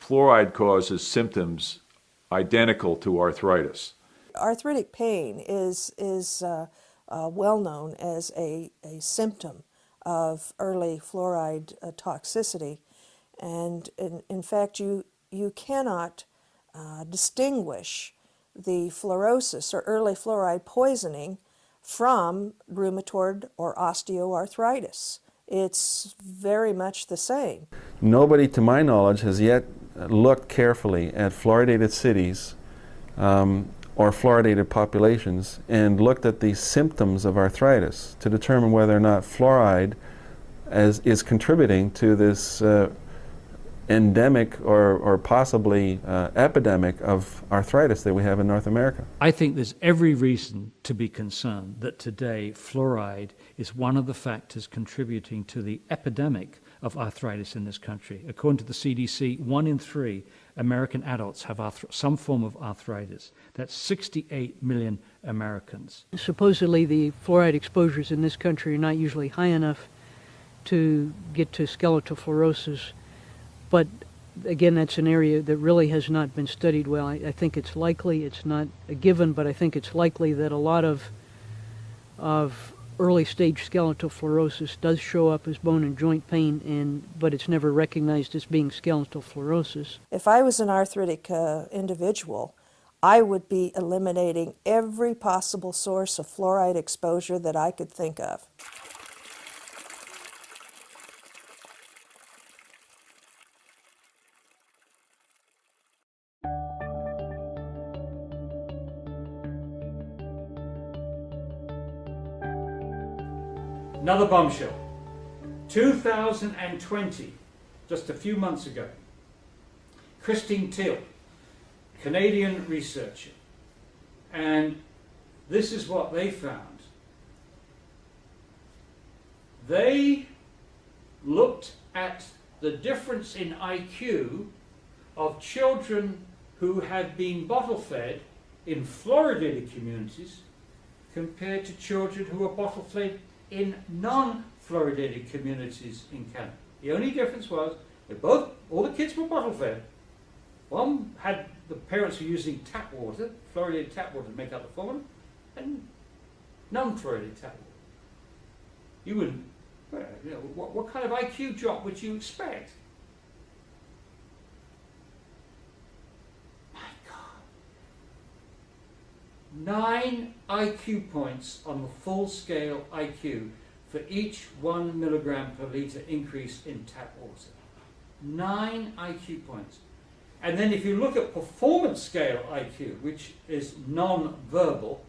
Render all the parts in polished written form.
fluoride causes symptoms identical to arthritis. Arthritic pain is well known as a symptom of early fluoride toxicity, and in fact you cannot distinguish the fluorosis or early fluoride poisoning from rheumatoid or osteoarthritis. It's very much the same. Nobody, to my knowledge, has yet looked carefully at fluoridated cities or fluoridated populations and looked at the symptoms of arthritis to determine whether or not fluoride is contributing to this endemic or possibly epidemic of arthritis that we have in North America. I think there's every reason to be concerned that today fluoride is one of the factors contributing to the epidemic of arthritis in this country. According to the CDC, 1 in 3 American adults have some form of arthritis. That's 68 million Americans. Supposedly the fluoride exposures in this country are not usually high enough to get to skeletal fluorosis, but again, that's an area that really has not been studied well. I think it's likely, it's not a given, but I think it's likely that a lot of early stage skeletal fluorosis does show up as bone and joint pain, but it's never recognized as being skeletal fluorosis. If I was an arthritic individual, I would be eliminating every possible source of fluoride exposure that I could think of. Another bombshell. 2020, just a few months ago, Christine Till, Canadian researcher, and this is what they found. They looked at the difference in IQ of children who had been bottle fed in fluoridated communities compared to children who were bottle fed in non-fluoridated communities in Canada. The only difference was they all the kids were bottle fed. One had the parents were using tap water, fluoridated tap water to make up the formula, and non-fluoridated tap water. You wouldn't, what kind of IQ drop would you expect? My God. 9 IQ points on the full scale IQ for each 1 milligram per liter increase in tap water. 9 IQ points. And then if you look at performance scale IQ, which is non-verbal,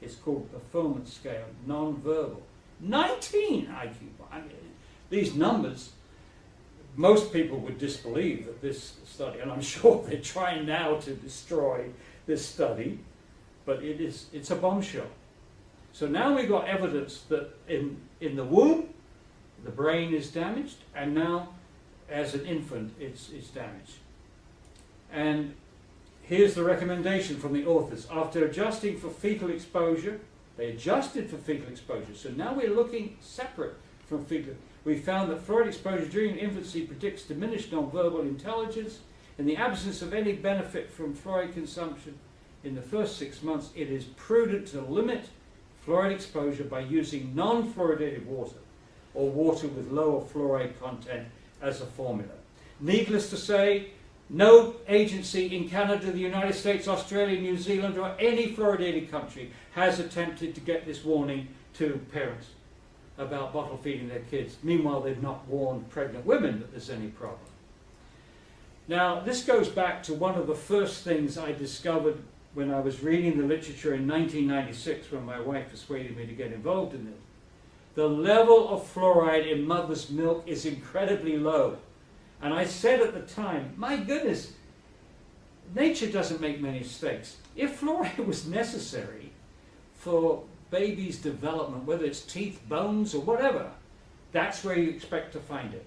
it's called performance scale, non-verbal, 19 IQ points. I mean, these numbers, most people would disbelieve that this study, and I'm sure they're trying now to destroy this study, but it's a bombshell. So now we've got evidence that in the womb, the brain is damaged, and now as an infant, it's damaged. And here's the recommendation from the authors. After adjusting for fetal exposure, they adjusted for fetal exposure. So now we're looking separate from fetal. We found that fluoride exposure during infancy predicts diminished nonverbal intelligence. In the absence of any benefit from fluoride consumption in the first 6 months, it is prudent to limit fluoride exposure by using non-fluoridated water or water with lower fluoride content as a formula. Needless to say, no agency in Canada, the United States, Australia, New Zealand, or any fluoridated country has attempted to get this warning to parents about bottle feeding their kids. Meanwhile, they've not warned pregnant women that there's any problem. Now, this goes back to one of the first things I discovered when I was reading the literature in 1996, when my wife persuaded me to get involved in it. The level of fluoride in mother's milk is incredibly low. And I said at the time, my goodness, nature doesn't make many mistakes. If fluoride was necessary for baby's development, whether it's teeth, bones, or whatever, that's where you expect to find it.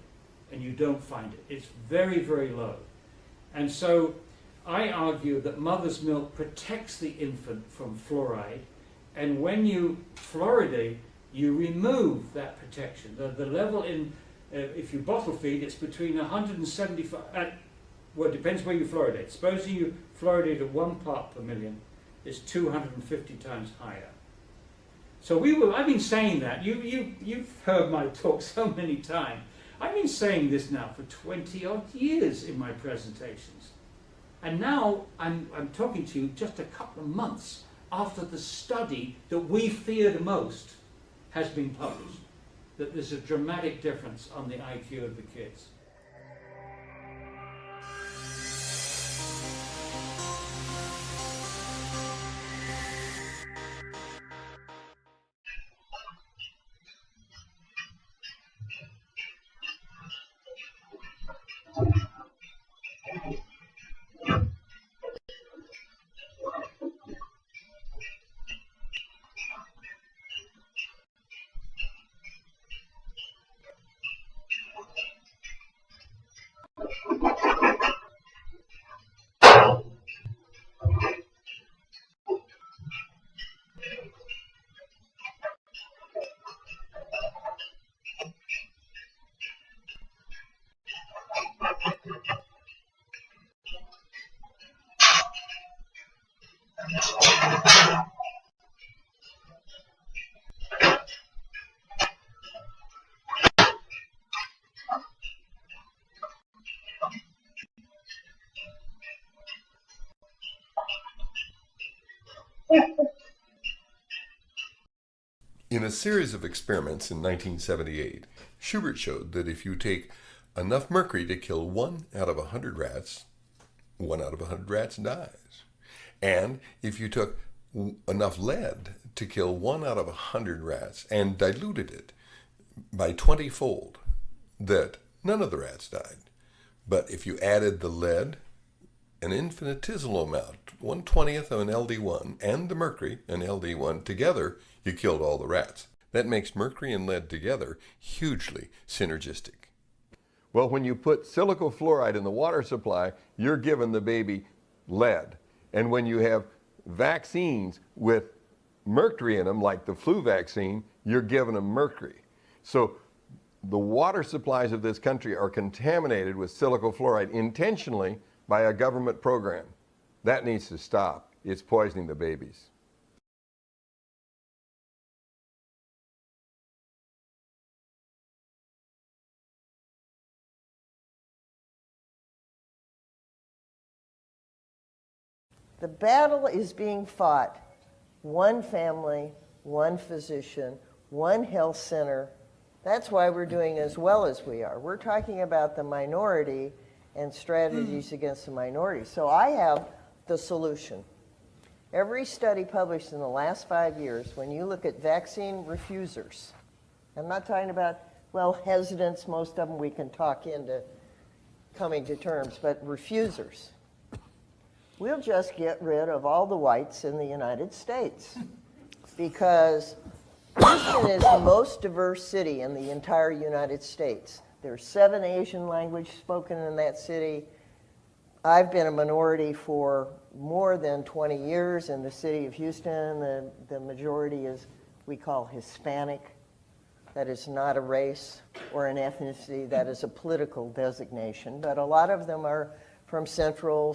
And you don't find it. It's very, very low. And so I argue that mother's milk protects the infant from fluoride, and when you fluoridate, you remove that protection. The level in, if you bottle feed, it's between 175, well, it depends where you fluoridate. Supposing you fluoridate at 1 part per million, it's 250 times higher. So I've been saying that. You've heard my talk so many times. I've been saying this now for 20 odd years in my presentations. And now I'm talking to you just a couple of months after the study that we feared most has been published, that there's a dramatic difference on the IQ of the kids. In a series of experiments in 1978, Schubert showed that if you take enough mercury to kill 1 out of 100 rats, 1 out of 100 rats dies. And if you took enough lead to kill 1 out of 100 rats and diluted it by 20-fold, that none of the rats died. But if you added the lead, an infinitesimal amount, 1/20th of an LD1, and the mercury, an LD1, together, you killed all the rats. That makes mercury and lead together hugely synergistic. Well, when you put silico fluoride in the water supply, you're giving the baby lead. And when you have vaccines with mercury in them, like the flu vaccine, you're giving them mercury. So the water supplies of this country are contaminated with silico fluoride intentionally by a government program. That needs to stop. It's poisoning the babies. The battle is being fought. One family, one physician, one health center. That's why we're doing as well as we are. We're talking about the minority and strategies against the minority. So I have the solution. Every study published in the last 5 years, when you look at vaccine refusers, I'm not talking about, well, hesitants, most of them we can talk into coming to terms, but refusers. We'll just get rid of all the whites in the United States because Houston is the most diverse city in the entire United States. There's 7 Asian languages spoken in that city. I've been a minority for more than 20 years in the city of Houston. The majority is, we call Hispanic. That is not a race or an ethnicity. That is a political designation. But a lot of them are from Central,